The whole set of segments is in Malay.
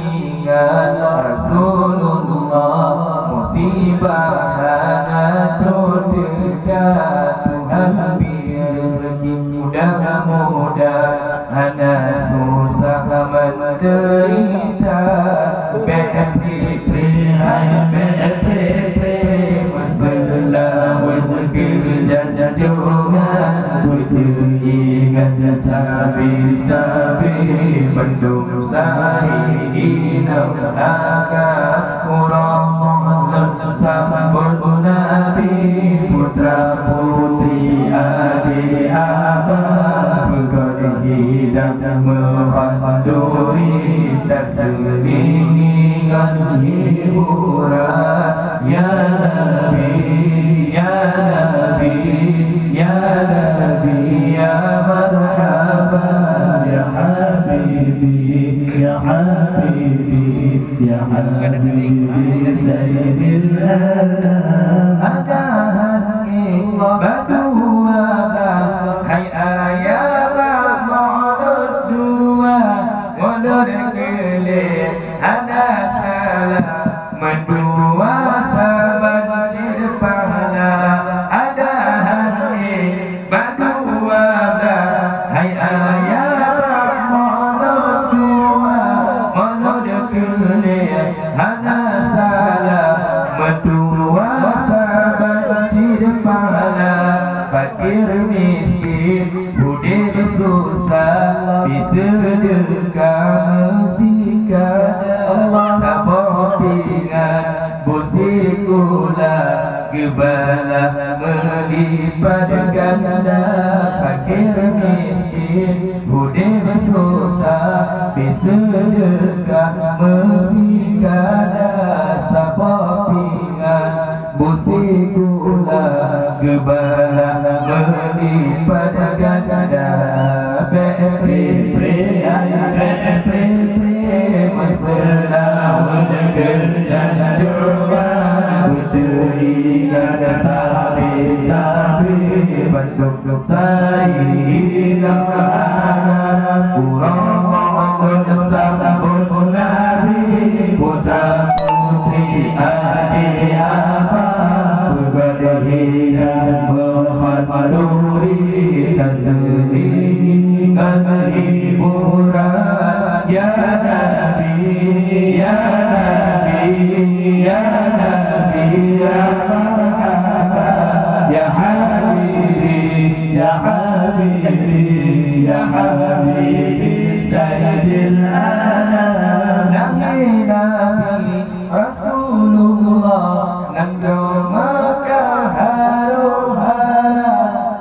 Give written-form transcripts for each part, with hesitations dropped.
ingat Rasulullah, musibah atau dekat Tuhan beri rezeki, mudah-mudahan susah menderita. BPP Selawan kejanjungan ingat sabi-sabi bendung sari neraka orang sambut Nabi putra putri adik abang berkata hidup menghadiri terselingan hiburan. Ya Nabi, Ya Nabi, Ya Nabi, Ya marhaban, Ya Habibi, Ya Habibi, Ya Habibi, Sayyidil Anam. Ada hati batu abang, hai ayah maulud dua, maulud kelir, ada salam mendua saban pahala. Ada hati batu abang, hai ayah maulud dua, maulud kelir, ada salam mendua pahala. Fakir miskin budi susah disedekah musikan Allah. Siapa pingat busikula gebala melipat ganda. Fakir miskin budi susah disedekah musikan. Siapa pingat busikula gebala melipat ganda. Bepre ayah bepre meselawan kejanjungan teringat sabi-sabi bentuk sari neraka orang sambut Nabi putra putri adik abang berkata menghadiri terselingan hiburan. Ya Nabi, Ya Nabi, Ya Nabi, Ya marhaban, Ya Habibi, Ya Habibi, Ya Habibi, Sayyidil Anam. Nabi Nabi Rasulullah nandung Makkah haru-hara,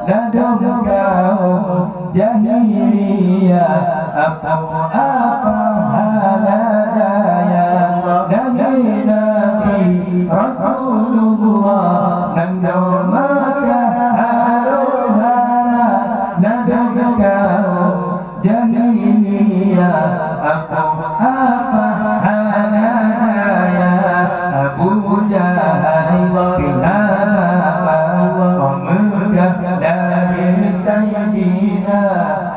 nandung kaum jahiliyah apa-apa haladaya. Nabi Nabi Rasulullah nandung Makkah haru-hara, nandung kaum jahiliyah apa-apa haladaya. Abu Jahal megah dari Sayyidina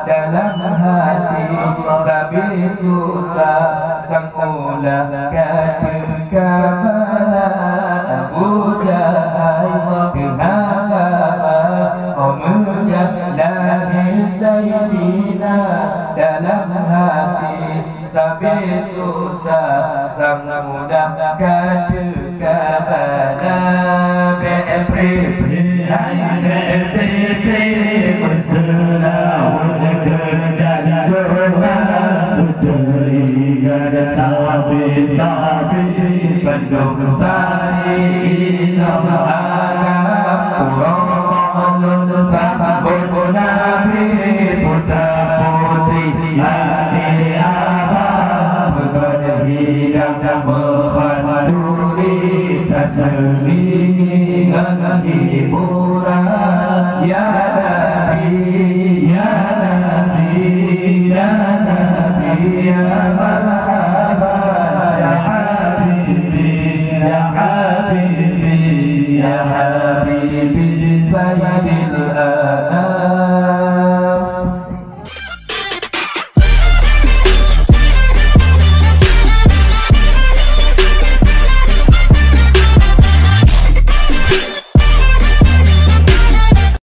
dalam hati sabi susah sang ulah ketika bala. Abu Jahal megah dari Sayyidina dalam hati sabi susah sang mudah ketika bala. Sabi-sabi penduk sari neraka orang sambut Nabi putra putri adik abang berkata hidup menghadiri terselingan hiburan. Ya Nabi, Ya Nabi, Ya Nabi, Ya marhaban, Ya Habibi, Ya Habibi, Ya Habibi, Sayyidil